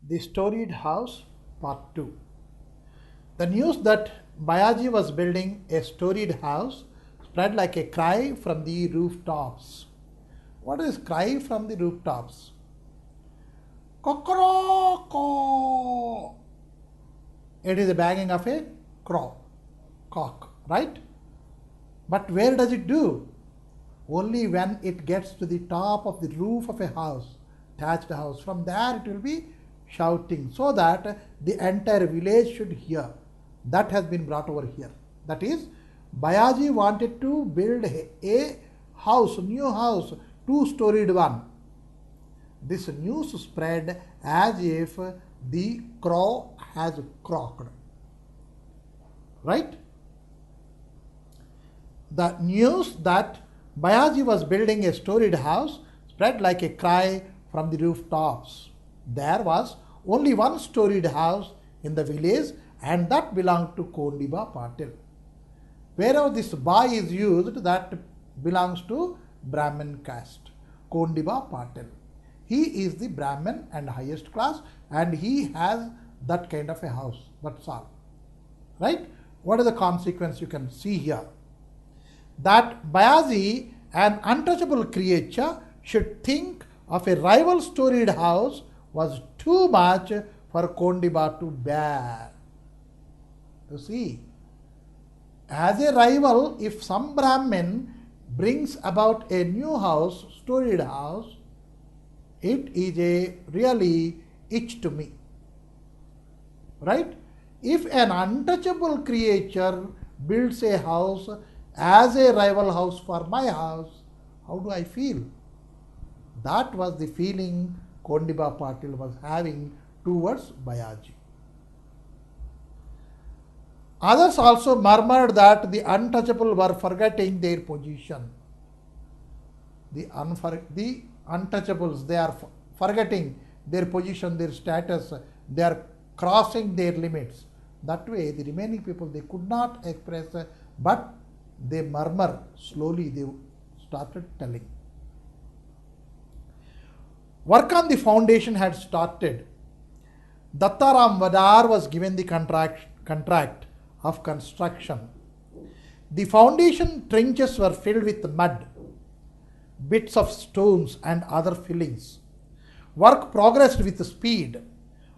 The Storeyd House, Part 2. The news that Bayaji was building a storied house spread like a cry from the rooftops. What is cry from the rooftops? Cock. It is a banging of a cock, right? But where does it do? Only when it gets to the top of the roof of a house, thatched house. From there it will be shouting so that the entire village should hear. That has been brought over here. That is, Bayaji wanted to build a house, new house, two-storied one. This news spread as if the crow has croaked. Right? The news that Bayaji was building a storied house spread like a cry from the rooftops. There was only one storied house in the village, and that belonged to Kondiba Patil. Wherever this ba is used, that belongs to Brahmin caste, Kondiba Patil. He is the Brahmin and highest class, and he has that kind of a house. That's all. Right? What is the consequence you can see here? That Bayaji, an untouchable creature, should think of a rival storied house was too much for Kondiba to bear. You see, as a rival, if some Brahmin brings about a new house, storied house, it is a really itch to me. Right? If an untouchable creature builds a house as a rival house for my house, how do I feel? That was the feeling Kondiba Patil was having towards Bayaji. Others also murmured that the untouchable were forgetting their position. The untouchables, they are forgetting their position, their status, they are crossing their limits. That way, the remaining people, they could not express, but they murmur. Slowly, they started telling. Work on the foundation had started. Dattaram Vadar was given the contract of construction. The foundation trenches were filled with mud, bits of stones and other fillings. Work progressed with speed.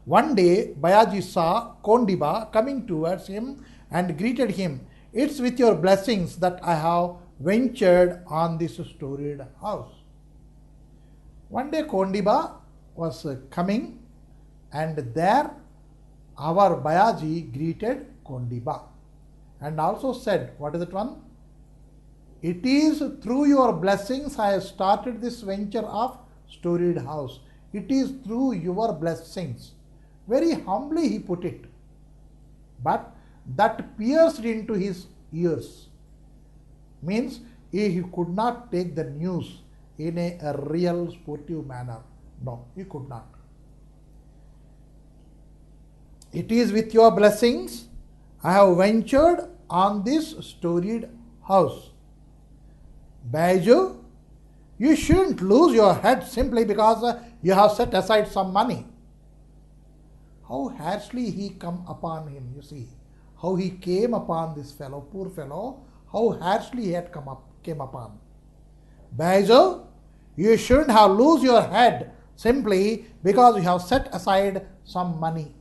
One day, Bayaji saw Kondiba coming towards him and greeted him. It's with your blessings that I have ventured on this storied house. One day, Kondiba was coming, and there our Bayaji greeted Kondiba and also said, what is that one? It is through your blessings I have started this venture of storied house. It is through your blessings. Very humbly he put it. But that pierced into his ears. Means he could not take the news in a real sportive manner. No, he could not. It is with your blessings I have ventured on this storied house. Baiju, you shouldn't lose your head simply because you have set aside some money. How harshly he come upon him, you see. How he came upon this fellow, poor fellow, how harshly he had came upon. Baiju, you shouldn't have lose your head simply because you have set aside some money.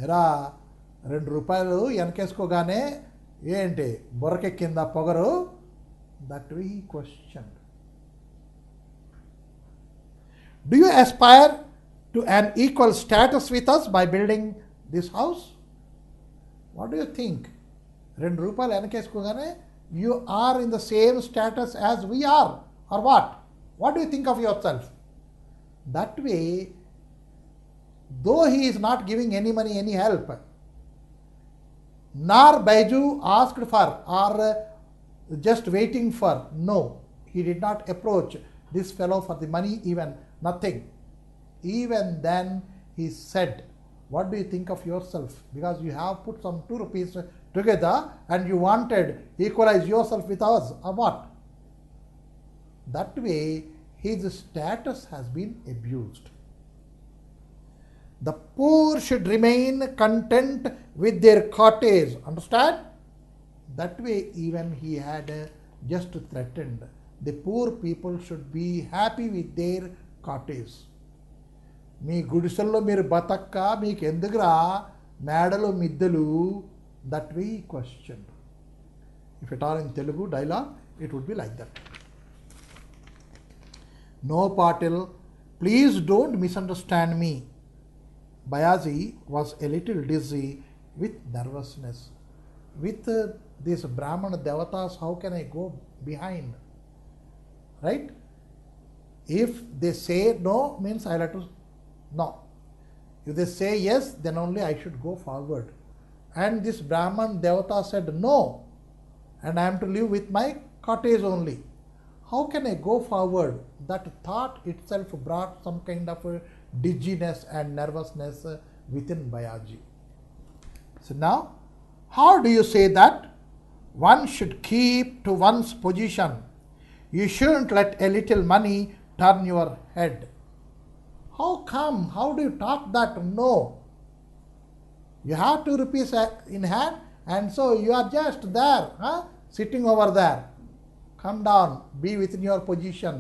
ఎరా 2 రూపాయలు వెనకేసుకోగానే ఏంటి బొరకెక్కిందా పొగరు? That way he questioned. Do you aspire to an equal status with us by building this house? What do you think? 2 రూపాయలు వెనకేసుకోగానే you are in the same status as we are, or what? What do you think of yourself? That way, though he is not giving any money, any help, nor Baiju asked for or just waiting for, no, he did not approach this fellow for the money, even nothing. Even then he said, what do you think of yourself? Because you have put some 2 rupees together and you wanted equalize yourself with us, or what? That way his status has been abused. The poor should remain content with their cottage. Understand? That way, even he had just threatened. The poor people should be happy with their cottage. మీ గుడిసెల్లో మీరు బతక్క మీకు ఎందుకురా మేడలు మిద్దెలు, that way he questioned. If it are in Telugu dialogue, it would be like that. No, Patil, please don't misunderstand me. Bayaji was a little dizzy with nervousness. With these Brahmana devatas, how can I go behind? Right? If they say no, means I have to no. If they say yes, then only I should go forward. And this Brahman devata said no, and I am to live with my cottage only. How can I go forward? That thought itself brought some kind of dizziness and nervousness within Bayaji. So now, how do you say that one should keep to one's position? You shouldn't let a little money turn your head. How come? How do you talk that? No. You have 2 rupees in hand, and so you are just there, sitting over there. Come down, be within your position.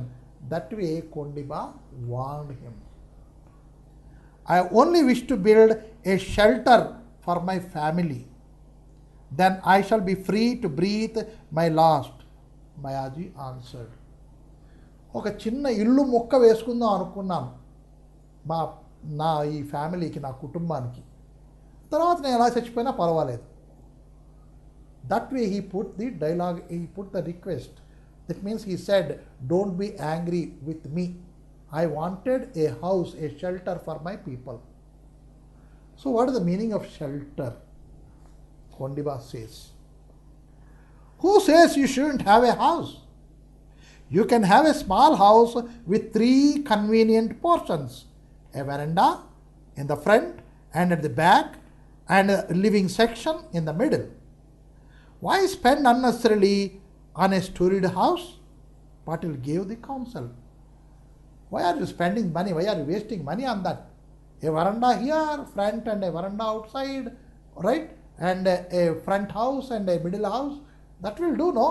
That way, Kondiba warned him. I only wish to build a shelter for my family. Then I shall be free to breathe my last. Bayaji answered. ఒక చిన్న ఇల్లు మొక్క వేసుకుందాం అనుకున్నాను నా ఈ ఫ్యామిలీకి, నా కుటుంబానికి. తర్వాత నేను ఎలా చచ్చిపోయినా పర్వాలేదు. That way he put the dialogue, he put the request. That means he said, don't be angry with me. I wanted a house, a shelter for my people. So what is the meaning of shelter? Kondiba says. Who says you shouldn't have a house? You can have a small house with 3 convenient portions. A veranda in the front and at the back, and a living section in the middle. Why spend unnecessarily on a storied house? Patil gave the counsel. Why are you spending money? Why are you wasting money on that? A veranda here, front, and a veranda outside, right? And a front house and a middle house. That will do, no?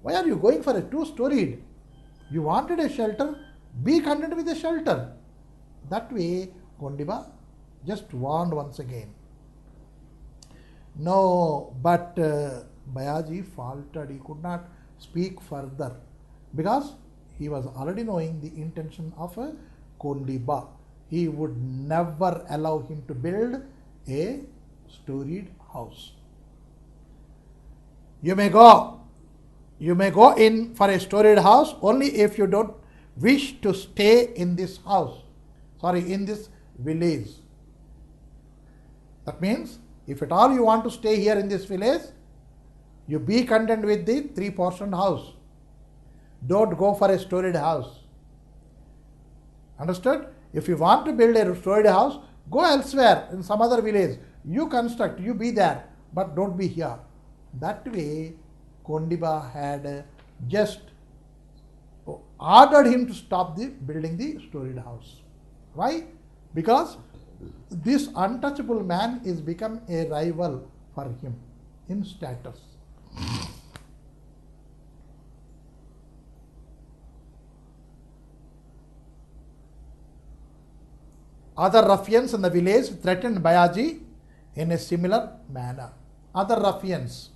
Why are you going for a 2-storied? You wanted a shelter, be content with a shelter. That way, Kondiba just warned once again. No, but Bayaji faltered. He could not speak further because he was already knowing the intention of Kondiba. He would never allow him to build a storied house. You may go in for a storied house only if you don't wish to stay in this house. In this village. That means, if at all you want to stay here in this village, you be content with the 3-portioned house. Don't go for a storied house. Understood? If you want to build a storied house, go elsewhere in some other village. You construct, you be there, but don't be here. That way, Kondiba had just ordered him to stop building the storied house. Why? Because this untouchable man is become a rival for him in status. Other ruffians in the village threatened Bayaji in a similar manner. Other ruffians,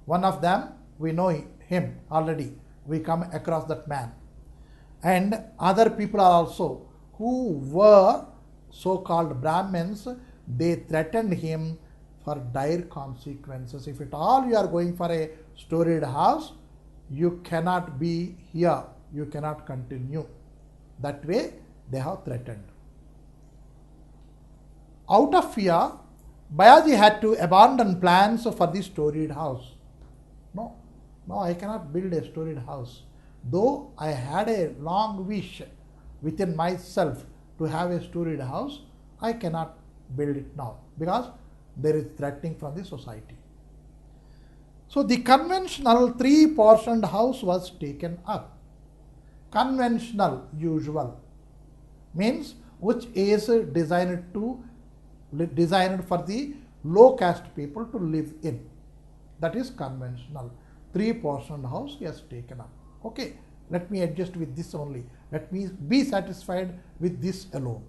one of them, we know him already, we come across that man. And other people are also, who were so-called Brahmins, they threatened him for dire consequences. If at all you are going for a storied house, you cannot be here, you cannot continue. That way they have threatened. Out of fear, Bayaji had to abandon plans for the storied house. No, I cannot build a storied house. Though I had a long wish within myself to have a storied house, I cannot build it now because there is threatening from the society. So the conventional 3-portioned house was taken up. Conventional, usual, means which is designed to designed for the low caste people to live in. That is conventional. 3-portioned house he has taken up. Okay, let me adjust with this only. Let me be satisfied with this alone.